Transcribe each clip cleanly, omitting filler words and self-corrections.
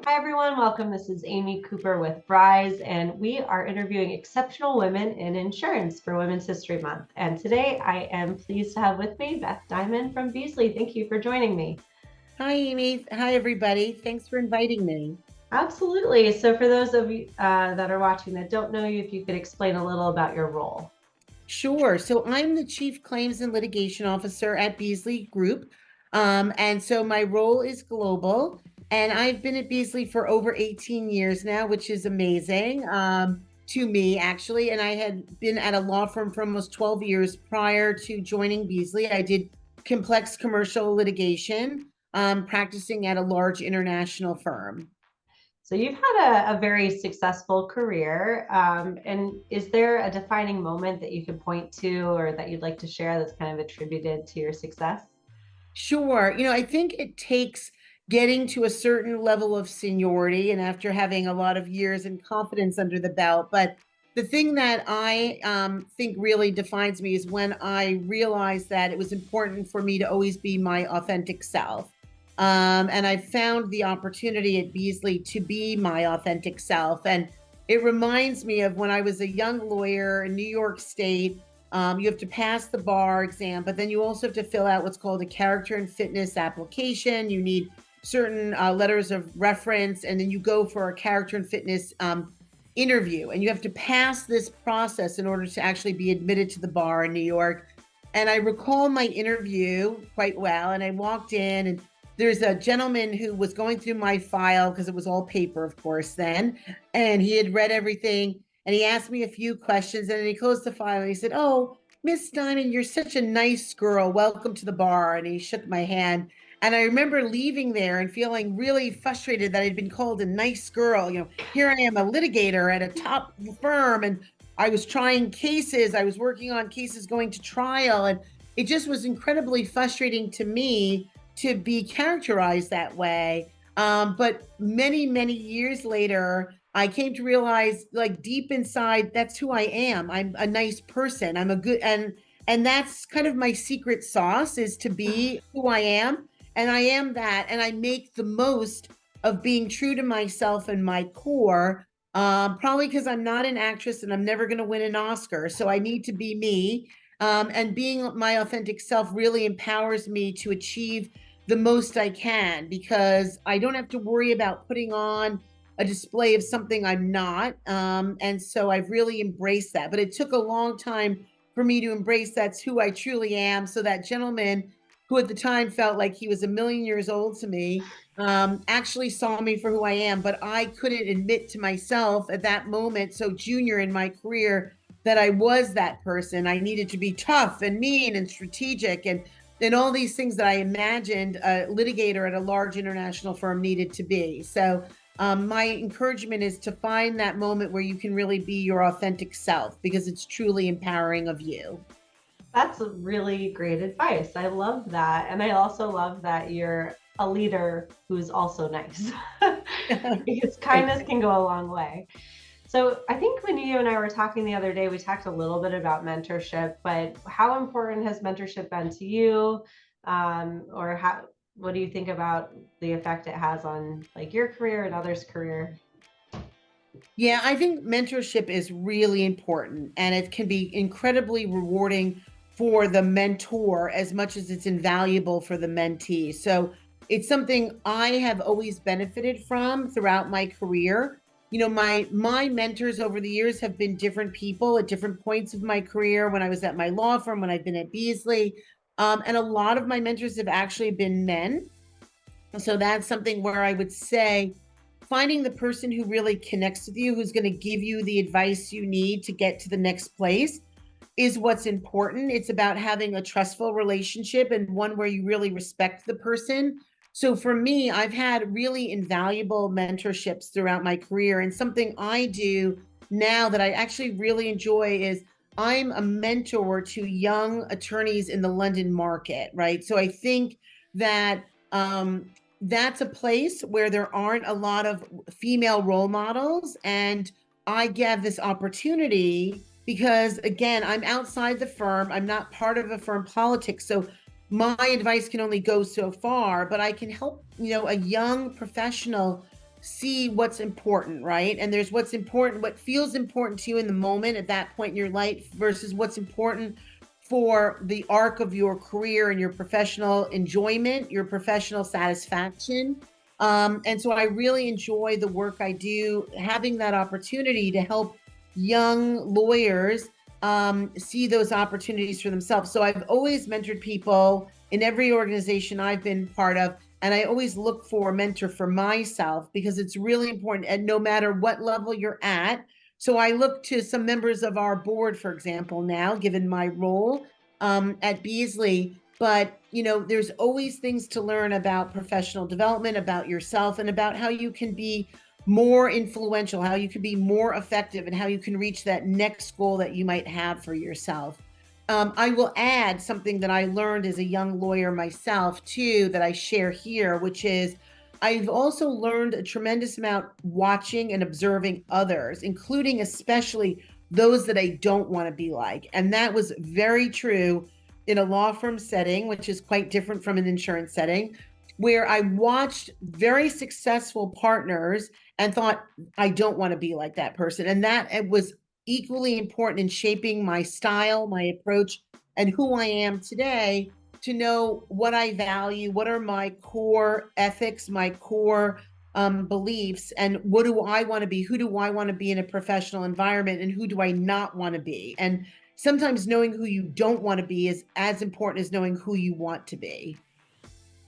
Hi, everyone. Welcome. This is Amy Cooper with Rise, and we are interviewing exceptional women in insurance for Women's History Month. And today I am pleased to have with me Beth Diamond from Beazley. Thank you for joining me. Hi, Amy. Hi, everybody. Thanks for inviting me. Absolutely. So, for those of you that are watching that don't know you, if you could explain a little about your role. Sure. So I'm the Chief Claims and Litigation Officer at Beazley Group. And so my role is global. And I've been at Beazley for over 18 years now, which is amazing to me, actually. And I had been at a law firm for almost 12 years prior to joining Beazley. I did complex commercial litigation, practicing at a large international firm. So, you've had a very successful career. And is there a defining moment that you could point to or that you'd like to share that's kind of attributed to your success? Sure. I think it takes getting to a certain level of seniority and after having a lot of years and confidence under the belt. But the thing that I think really defines me is when I realized that it was important for me to always be my authentic self. And I found the opportunity at Beazley to be my authentic self. And it reminds me of when I was a young lawyer in New York State. You have to pass the bar exam, but then you also have to fill out what's called a character and fitness application. You need certain letters of reference, and then you go for a character and fitness interview. And you have to pass this process in order to actually be admitted to the bar in New York. And I recall my interview quite well. And I walked in, and there's a gentleman who was going through my file because it was all paper, of course, then. And he had read everything and he asked me a few questions and then he closed the file and he said, "Oh, Miss Diamond, you're such a nice girl. Welcome to the bar." And he shook my hand. And I remember leaving there and feeling really frustrated that I'd been called a nice girl. Here I am, a litigator at a top firm, and I was trying cases. I was working on cases going to trial. And it just was incredibly frustrating to me to be characterized that way. But many, many years later, I came to realize, like deep inside, that's who I am. I'm a nice person. I'm a good and that's kind of my secret sauce is to be who I am. And I am that. And I make the most of being true to myself and my core. Probably because I'm not an actress and I'm never going to win an Oscar. So I need to be me. And being my authentic self really empowers me to achieve the most I can because I don't have to worry about putting on a display of something I'm not. And so I've really embraced that. But it took a long time for me to embrace that's who I truly am. So that gentleman who at the time felt like he was a million years old to me actually saw me for who I am. But I couldn't admit to myself at that moment, so junior in my career, that I was that person. I needed to be tough and mean and strategic and all these things that I imagined a litigator at a large international firm needed to be. So my encouragement is to find that moment where you can really be your authentic self because it's truly empowering of you. That's really great advice. I love that. And I also love that you're a leader who's also nice because kindness can go a long way. So I think when you and I were talking the other day, we talked a little bit about mentorship, but how important has mentorship been to you? Or what do you think about the effect it has on like your career and others' career? Yeah, I think mentorship is really important and it can be incredibly rewarding for the mentor as much as it's invaluable for the mentee. So it's something I have always benefited from throughout my career. My mentors over the years have been different people at different points of my career. When I was at my law firm, when I've been at Beazley, and a lot of my mentors have actually been men. So that's something where I would say finding the person who really connects with you, who's going to give you the advice you need to get to the next place, is what's important. It's about having a trustful relationship and one where you really respect the person. So for me, I've had really invaluable mentorships throughout my career. And something I do now that I actually really enjoy is I'm a mentor to young attorneys in the London market, right? So I think that that's a place where there aren't a lot of female role models. And I get this opportunity because, again, I'm outside the firm. I'm not part of a firm politics. So my advice can only go so far, but I can help, a young professional see what's important, right? And there's what's important, what feels important to you in the moment at that point in your life versus what's important for the arc of your career and your professional enjoyment, your professional satisfaction. And so I really enjoy the work I do, having that opportunity to help young lawyers see those opportunities for themselves. So I've always mentored people in every organization I've been part of. And I always look for a mentor for myself because it's really important. And no matter what level you're at, so I look to some members of our board, for example, now, given my role at Beazley. But, there's always things to learn about professional development, about yourself, and about how you can be more influential, how you can be more effective, and how you can reach that next goal that you might have for yourself. I will add something that I learned as a young lawyer myself, too, that I share here, which is I've also learned a tremendous amount watching and observing others, including especially those that I don't want to be like. And that was very true in a law firm setting, which is quite different from an insurance setting, where I watched very successful partners and thought, I don't want to be like that person. And that it was equally important in shaping my style, my approach, and who I am today, to know what I value, what are my core ethics, my core beliefs, and what do I want to be? Who do I want to be in a professional environment, and who do I not want to be? And sometimes knowing who you don't want to be is as important as knowing who you want to be.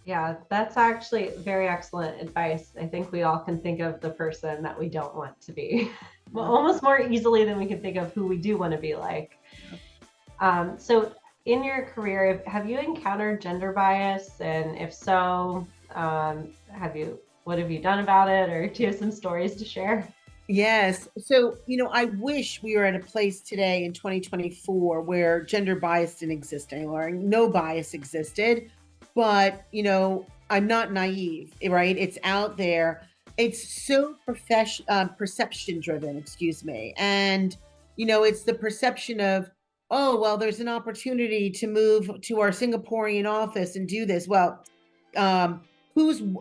Yeah, that's actually very excellent advice. I think we all can think of the person that we don't want to be, well, almost more easily than we can think of who we do want to be like. So in your career, have you encountered gender bias? And if so, what have you done about it? Or do you have some stories to share? Yes. So, I wish we were at a place today in 2024 where gender bias didn't exist anymore. No bias existed. But, I'm not naive, right? It's out there. It's so perception driven, excuse me. And, it's the perception of, oh, well, there's an opportunity to move to our Singaporean office and do this. Well, um,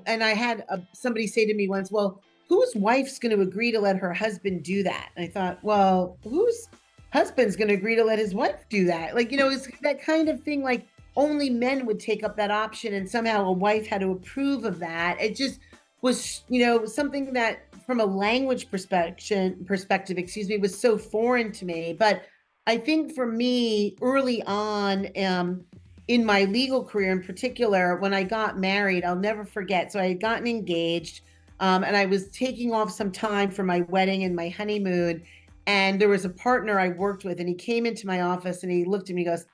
and I had somebody say to me once, well, whose wife's going to agree to let her husband do that? And I thought, well, whose husband's going to agree to let his wife do that? Like, it's that kind of thing, like only men would take up that option, and somehow a wife had to approve of that. It just was, something that from a language perspective, excuse me, was so foreign to me. But I think for me, early on, in my legal career in particular, when I got married, I'll never forget. So I had gotten engaged, and I was taking off some time for my wedding and my honeymoon. And there was a partner I worked with, and he came into my office and he looked at me and goes,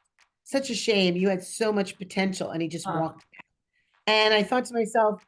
such a shame. You had so much potential. And he just Uh, walked out. And I thought to myself,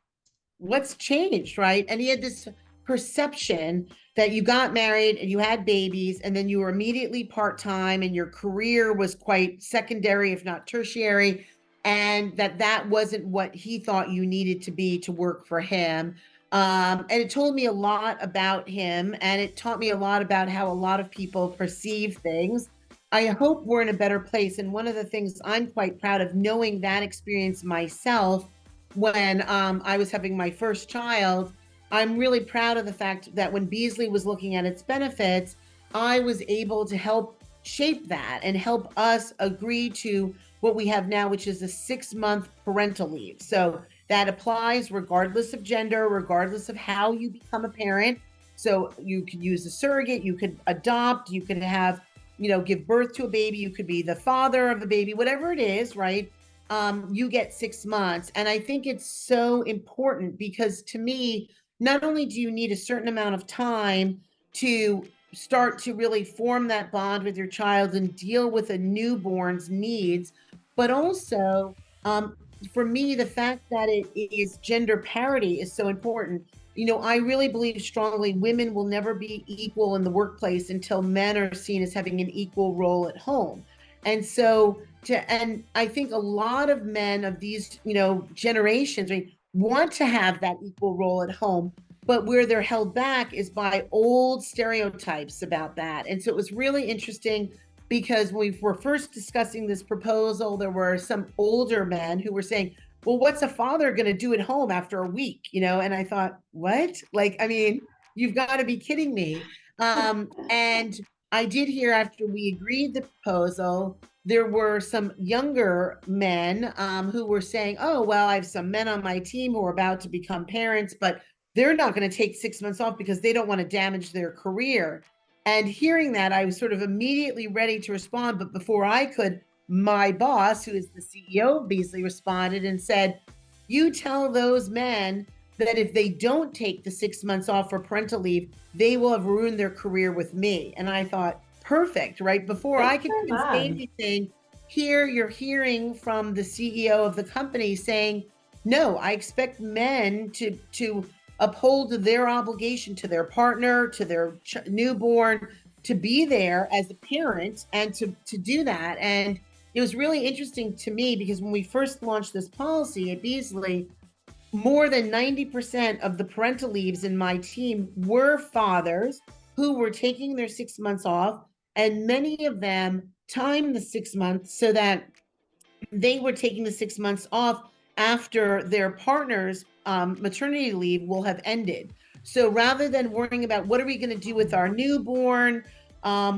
what's changed, right? And he had this perception that you got married and you had babies, and then you were immediately part-time, and your career was quite secondary, if not tertiary, and that wasn't what he thought you needed to be to work for him. And it told me a lot about him, and it taught me a lot about how a lot of people perceive things. I hope we're in a better place. And one of the things I'm quite proud of, knowing that experience myself when I was having my first child, I'm really proud of the fact that when Beazley was looking at its benefits, I was able to help shape that and help us agree to what we have now, which is a 6-month parental leave. So that applies regardless of gender, regardless of how you become a parent. So you could use a surrogate, you could adopt, you could have, give birth to a baby, you could be the father of the baby, whatever it is, right? You get 6 months. And I think it's so important because to me, not only do you need a certain amount of time to start to really form that bond with your child and deal with a newborn's needs, but also for me, the fact that it is gender parity is so important. I really believe strongly women will never be equal in the workplace until men are seen as having an equal role at home. And so and I think a lot of men of these, generations, right, want to have that equal role at home, but where they're held back is by old stereotypes about that. And so it was really interesting because when we were first discussing this proposal, there were some older men who were saying, well, what's a father going to do at home after a week? And I thought, what? Like, I mean, you've got to be kidding me. And I did hear after we agreed the proposal, there were some younger men who were saying, oh, well, I have some men on my team who are about to become parents, but they're not going to take 6 months off because they don't want to damage their career. And hearing that, I was sort of immediately ready to respond. But before I could, my boss, who is the CEO of Beazley, responded and said, you tell those men that if they don't take the 6 months off for parental leave, they will have ruined their career with me. And I thought, perfect, right? Before Good I could for even say them. anything, here you're hearing from the CEO of the company saying, no, I expect men to uphold their obligation to their partner, to their newborn, to be there as a parent and to do that. And it was really interesting to me because when we first launched this policy at Beazley, more than 90% of the parental leaves in my team were fathers who were taking their 6 months off, and many of them timed the 6 months so that they were taking the 6 months off after their partner's maternity leave will have ended. So rather than worrying about what are we going to do with our newborn,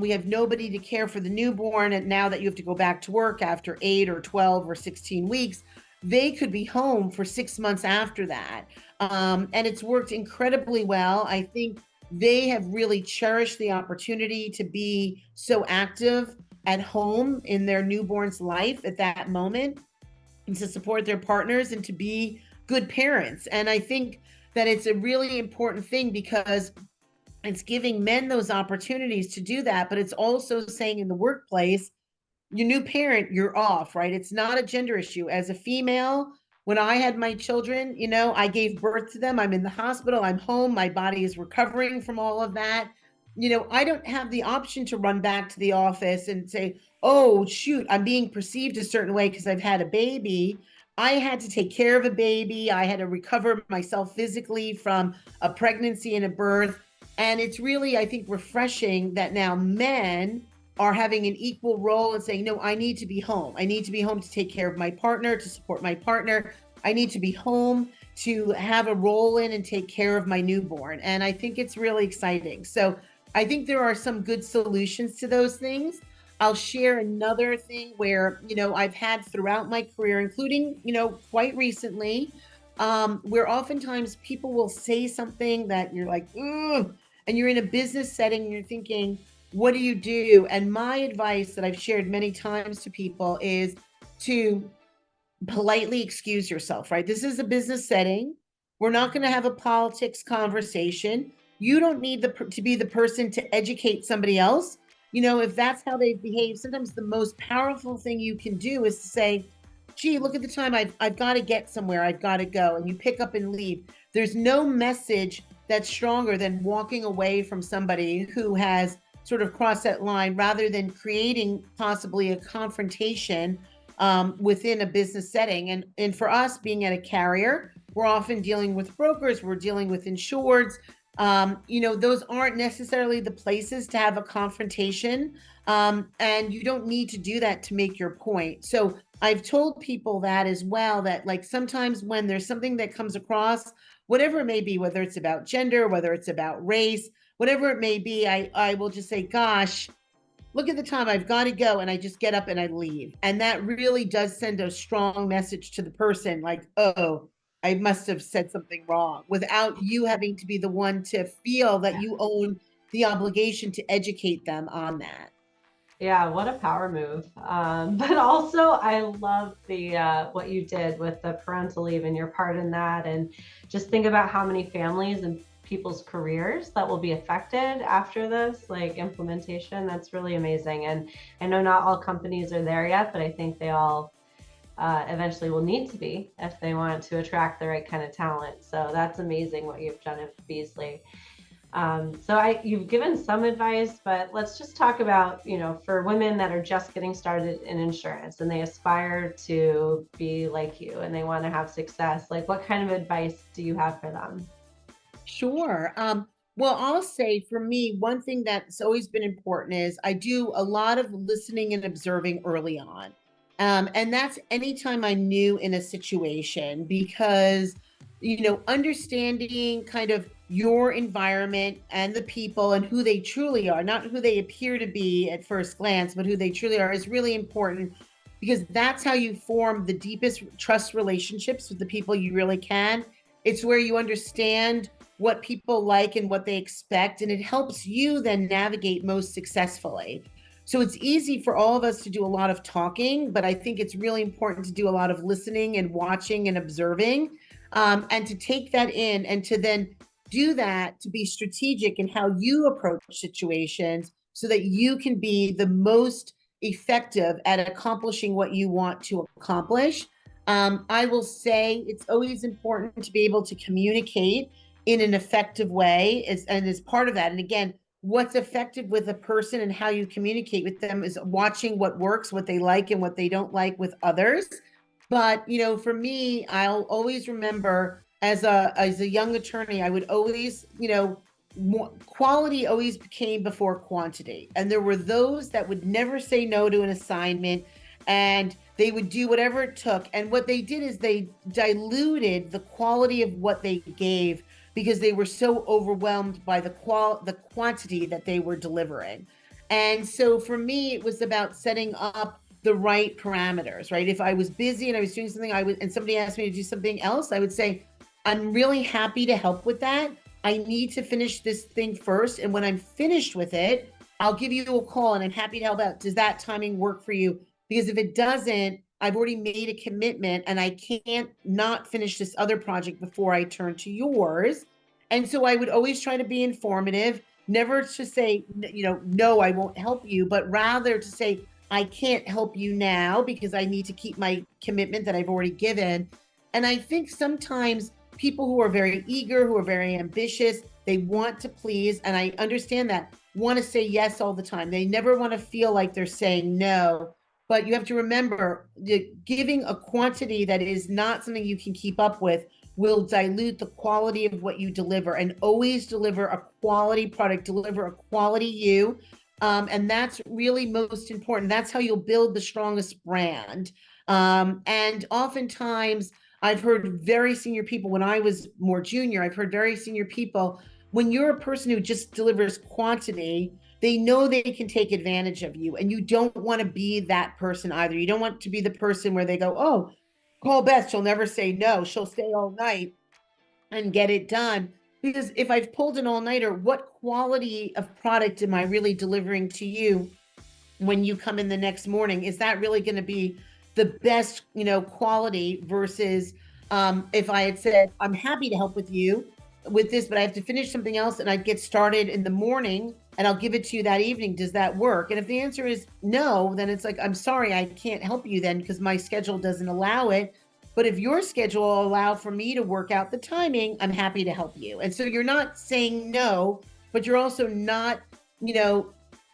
we have nobody to care for the newborn, and now that you have to go back to work after 8 or 12 or 16 weeks, they could be home for 6 months after that. And it's worked incredibly well. I think they have really cherished the opportunity to be so active at home in their newborn's life at that moment, and to support their partners and to be good parents. And I think that it's a really important thing because it's giving men those opportunities to do that, but it's also saying in the workplace, your new parent, you're off, right? It's not a gender issue. As a female, when I had my children, I gave birth to them. I'm in the hospital, I'm home, my body is recovering from all of that. I don't have the option to run back to the office and say, oh, shoot, I'm being perceived a certain way because I've had a baby. I had to take care of a baby. I had to recover myself physically from a pregnancy and a birth. And it's really, I think, refreshing that now men are having an equal role and saying, no, I need to be home. I need to be home to take care of my partner, to support my partner. I need to be home to have a role in and take care of my newborn. And I think it's really exciting. So I think there are some good solutions to those things. I'll share another thing where, I've had throughout my career, including, quite recently, where oftentimes people will say something that you're like, ugh, and you're in a business setting and you're thinking, what do you do? And my advice that I've shared many times to people is to politely excuse yourself, right? This is a business setting. We're not going to have a politics conversation. You don't need to be the person to educate somebody else. If that's how they behave, sometimes the most powerful thing you can do is to say, gee, look at the time. I've got to get somewhere. I've got to go. And you pick up and leave. There's no message that's stronger than walking away from somebody who has sort of crossed that line rather than creating possibly a confrontation within a business setting. And for us being at a carrier, we're often dealing with brokers, we're dealing with insureds. Those aren't necessarily the places to have a confrontation. And you don't need to do that to make your point. So I've told people that as well, that like sometimes when there's something that comes across, whatever it may be, whether it's about gender, whether it's about race, whatever it may be, I will just say, gosh, look at the time, I've got to go. And I just get up and I leave. And that really does send a strong message to the person like, oh, I must have said something wrong, without you having to be the one to feel that you own the obligation to educate them on that. Yeah, what a power move. But also, I love the what you did with the parental leave and your part in that. And just think about how many families and people's careers that will be affected after this, like implementation. That's really amazing. And I know not all companies are there yet, but I think they all eventually will need to be if they want to attract the right kind of talent. So that's amazing what you've done at Beazley. You've given some advice, but let's just talk about, for women that are just getting started in insurance and they aspire to be like you and they want to have success, like what kind of advice do you have for them? Sure. Well, I'll say for me, one thing that's always been important is I do a lot of listening and observing early on. And that's anytime I'm new in a situation, because, understanding kind of your environment and the people and who they truly are, not who they appear to be at first glance, but who they truly are, is really important, because that's how you form the deepest trust relationships with the people you really can. It's where you understand what people like and what they expect, and it helps you then navigate most successfully. So it's easy for all of us to do a lot of talking, but I think it's really important to do a lot of listening and watching and observing, and to take that in and to then do that, to be strategic in how you approach situations so that you can be the most effective at accomplishing what you want to accomplish. I will say it's always important to be able to communicate in an effective way, and as part of that. And again, what's effective with a person and how you communicate with them is watching what works, what they like and what they don't like with others. But, for me, I'll always remember as a young attorney, I would always, quality always came before quantity. And there were those that would never say no to an assignment, and they would do whatever it took. And what they did is they diluted the quality of what they gave, because they were so overwhelmed by the quantity that they were delivering. And so for me, it was about setting up the right parameters, right? If I was busy and I was doing something, and somebody asked me to do something else, I would say, I'm really happy to help with that. I need to finish this thing first. And when I'm finished with it, I'll give you a call and I'm happy to help out. Does that timing work for you? Because if it doesn't, I've already made a commitment and I can't not finish this other project before I turn to yours. And so I would always try to be informative, never to say, no, I won't help you, but rather to say, I can't help you now because I need to keep my commitment that I've already given. And I think sometimes people who are very eager, who are very ambitious, they want to please, and I understand that, want to say yes all the time. They never want to feel like they're saying no. But you have to remember that giving a quantity that is not something you can keep up with will dilute the quality of what you deliver, and always deliver a quality product, deliver a quality you. And that's really most important. That's how you'll build the strongest brand. And oftentimes, I've heard very senior people, when I was more junior, I've heard very senior people, when you're a person who just delivers quantity, they know they can take advantage of you. And you don't want to be that person either. You don't want to be the person where they go, oh, call Beth, she'll never say no. She'll stay all night and get it done. Because if I've pulled an all-nighter, what quality of product am I really delivering to you when you come in the next morning? Is that really going to be the best, quality versus if I had said, I'm happy to help with you with this, but I have to finish something else and I'd get started in the morning and I'll give it to you that evening. Does that work? And if the answer is no, then it's like, I'm sorry, I can't help you then because my schedule doesn't allow it. But if your schedule will allow for me to work out the timing, I'm happy to help you. And so you're not saying no, but you're also not,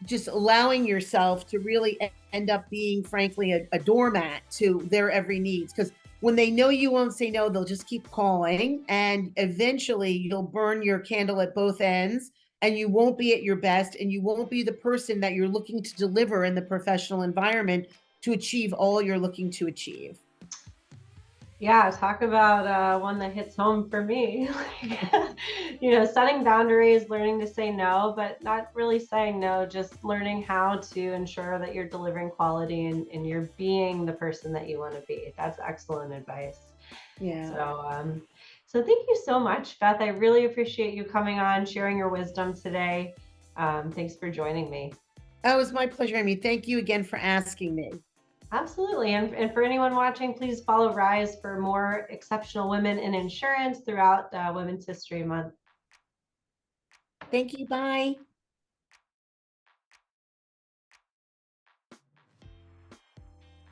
just allowing yourself to really end up being, frankly, a doormat to their every needs. Because when they know you won't say no, they'll just keep calling. And eventually you'll burn your candle at both ends and you won't be at your best. And you won't be the person that you're looking to deliver in the professional environment to achieve all you're looking to achieve. Yeah, talk about one that hits home for me. Setting boundaries, learning to say no, but not really saying no, just learning how to ensure that you're delivering quality and you're being the person that you want to be. That's excellent advice. Yeah. So thank you so much, Beth. I really appreciate you coming on, sharing your wisdom today. Thanks for joining me. Oh, it was my pleasure, Amy. Thank you again for asking me. Absolutely. And for anyone watching, please follow Rise for more exceptional women in insurance throughout Women's History Month. Thank you. Bye.